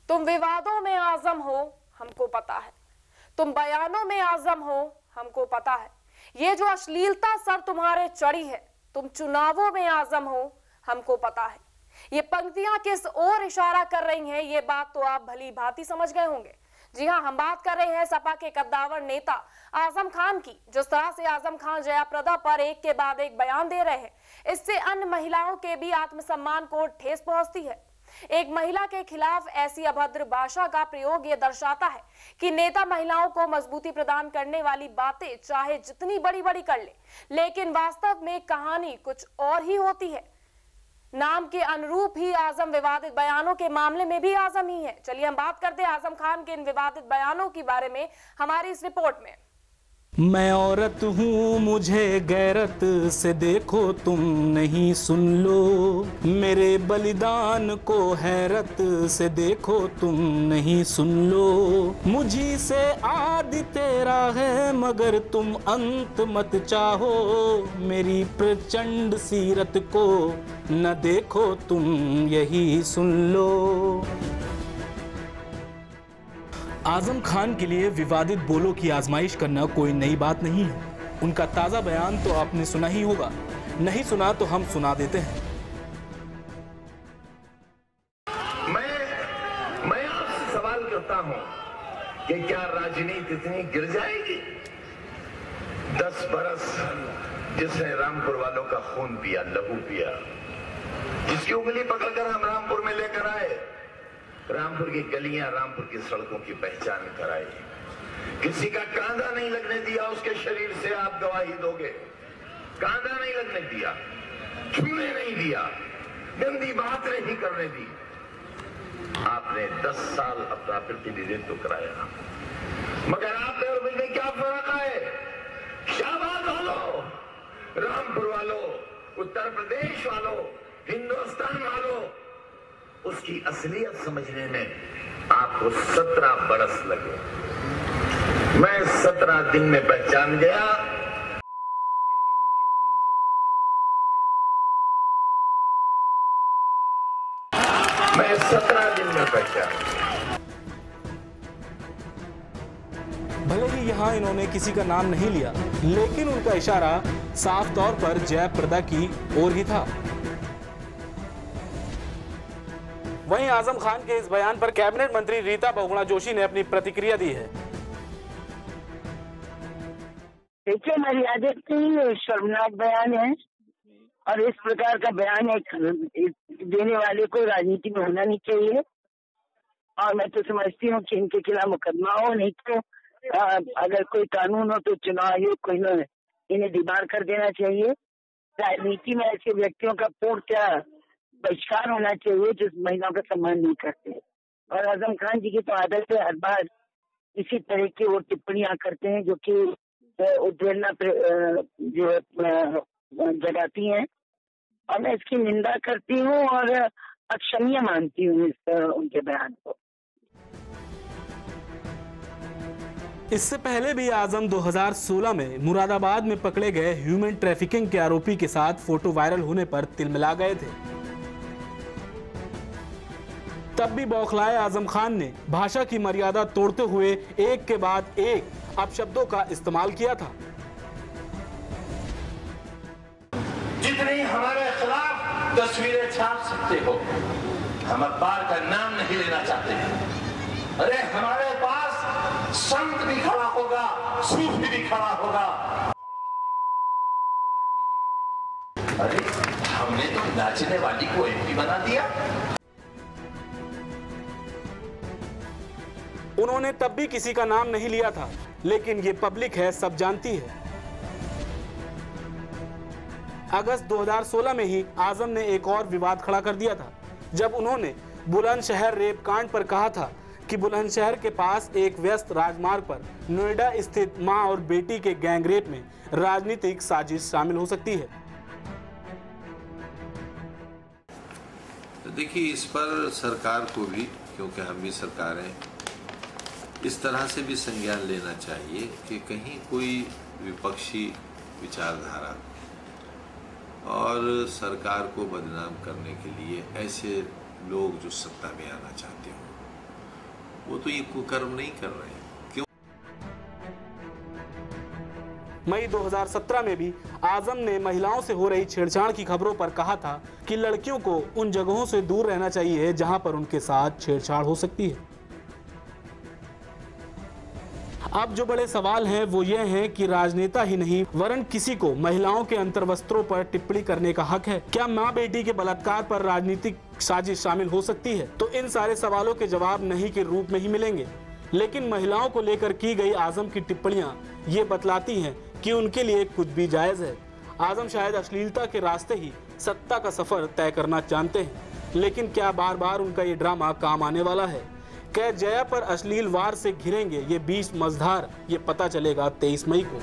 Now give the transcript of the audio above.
तुम विवादों में आजम हो, हमको पता है। तुम बयानों में आजम हो, हमको पता है। ये जो अश्लीलता सर तुम्हारे चढ़ी है, तुम चुनावों में आजम हो, हमको पता है। ये पंक्तियां किस ओर इशारा कर रही हैं, ये बात तो आप भली भांति समझ गए होंगे। जी हां, हम बात कर रहे हैं सपा के कद्दावर नेता आजम खान की। जिस तरह से आजम खान जयाप्रदा पर एक के बाद एक बयान दे रहे हैं, इससे अन्य महिलाओं के भी आत्मसम्मान को ठेस पहुंचती है। एक महिला के खिलाफ ऐसी अभद्र भाषा का प्रयोग ये दर्शाता है कि नेता महिलाओं को मजबूती प्रदान करने वाली बातें चाहे जितनी बड़ी बड़ी कर ले, लेकिन वास्तव में कहानी कुछ और ही होती है। नाम के अनुरूप ही आजम विवादित बयानों के मामले में भी आजम ही है। चलिए हम बात करते हैं आजम खान के इन विवादित बयानों के बारे में हमारी इस रिपोर्ट में। मैं औरत हूँ, मुझे गैरत से देखो तुम, नहीं सुन लो मेरे बलिदान को, हैरत से देखो तुम, नहीं सुन लो। मुझी से आदि तेरा है, मगर तुम अंत मत चाहो, मेरी प्रचंड सीरत को न देखो तुम, यही सुन लो। आजम खान के लिए विवादित बोलों की आजमाइश करना कोई नई बात नहीं है। उनका ताजा बयान तो आपने सुना ही होगा, नहीं सुना तो हम सुना देते हैं। मैं आपसे सवाल करता हूं कि क्या राजनीति इतनी गिर जाएगी? 10 बरस जिसने रामपुर वालों का खून पिया, लहू पिया, जिसकी उंगली पकड़कर हम रामपुर में लेकर आए, रामपुर की गलियां, रामपुर की सड़कों की पहचान कराई, किसी का कांधा नहीं लगने दिया, उसके शरीर से आप गवाही दोगे। कांधा नहीं लगने दिया, छूने नहीं दिया, गंदी बात नहीं करने दी। आपने 10 साल अपना प्रतिनिधित्व कराया, मगर आपने और मुझे क्या फर्क है? शाहबाद वालों, रामपुर वालों, उत्तर प्रदेश वालों, हिंदुस्तान वालों, उसकी असलियत समझने में आपको 17 बरस लगे। मैं 17 दिन में पहचान गया मैं 17 दिन में पहचान। भले ही यहाँ इन्होंने किसी का नाम नहीं लिया, लेकिन उनका इशारा साफ तौर पर जयाप्रदा की ओर ही था। वहीं आजम खान के इस बयान पर कैबिनेट मंत्री रीता बहुगुणा जोशी ने अपनी प्रतिक्रिया दी है। देखिए, मर्यादित नहीं, शर्मनाक बयान है और इस प्रकार का बयान एक देने वाले को राजनीति में होना नहीं चाहिए। और मैं तो समझती हूँ कि इनके खिलाफ मुकदमा हो, नहीं तो अगर कोई कानून हो तो चुनाव आयोग को इन्हें डिबार कर देना चाहिए। राजनीति में ऐसे व्यक्तियों का पूर्ण बहिष्कार होना चाहिए जो महिलाओं का सम्मान नहीं करते। और आजम खान जी की तो आदत है, हर बार इसी तरह की वो टिप्पणियां करते हैं जो कि उद्वेलना जो जगाती हैं, और मैं इसकी निंदा करती हूँ और अक्षम्य मानती हूँ उनके बयान को। इससे पहले भी आजम 2016 में मुरादाबाद में पकड़े गए ह्यूमन ट्रैफिकिंग के आरोपी के साथ फोटो वायरल होने पर तिलमिला गए थे। तब भी बौखलाए आजम खान ने भाषा की मर्यादा तोड़ते हुए एक के बाद एक अपशब्दों का इस्तेमाल किया था। जितनी हमारे खिलाफ तस्वीरें छाप सकते हो, हम अखबार का नाम नहीं लेना चाहते हैं। अरे हमारे पास संत भी खड़ा होगा, सूफी भी खड़ा होगा। अरे हमने तो नाचने वाली को एमपी बना दिया। उन्होंने तब भी किसी का नाम नहीं लिया था, लेकिन ये पब्लिक है, सब जानती है। अगस्त 2016 में ही आजम ने एक और विवाद खड़ा कर दिया था, जब उन्होंने बुलंदशहर रेप कांड पर कहा था कि बुलंदशहर के पास एक व्यस्त राजमार्ग पर नोएडा स्थित मां और बेटी के गैंगरेप में राजनीतिक साजिश शामिल हो सकती है। तो देखिए, इस पर सरकार को भी, क्योंकि हम भी सरकार हैं, इस तरह से भी संज्ञान लेना चाहिए कि कहीं कोई विपक्षी विचारधारा और सरकार को बदनाम करने के लिए ऐसे लोग जो सत्ता में आना चाहते हो, वो तो ये कुकर्म नहीं कर रहे हैं। क्यों? मई 2017 में भी आजम ने महिलाओं से हो रही छेड़छाड़ की खबरों पर कहा था कि लड़कियों को उन जगहों से दूर रहना चाहिए जहां पर उनके साथ छेड़छाड़ हो सकती है। अब जो बड़े सवाल हैं वो ये हैं कि राजनेता ही नहीं वरन किसी को महिलाओं के अंतर्वस्त्रों पर टिप्पणी करने का हक है। क्या मां बेटी के बलात्कार पर राजनीतिक साजिश शामिल हो सकती है? तो इन सारे सवालों के जवाब नहीं के रूप में ही मिलेंगे। लेकिन महिलाओं को लेकर की गई आजम की टिप्पणियां ये बतलाती हैं कि उनके लिए कुछ भी जायज है। आजम शायद अश्लीलता के रास्ते ही सत्ता का सफर तय करना जानते हैं, लेकिन क्या बार बार उनका ये ड्रामा काम आने वाला है? क्या जया पर अश्लील वार से घिरेंगे ये 20 मझधार? ये पता चलेगा 23 मई को।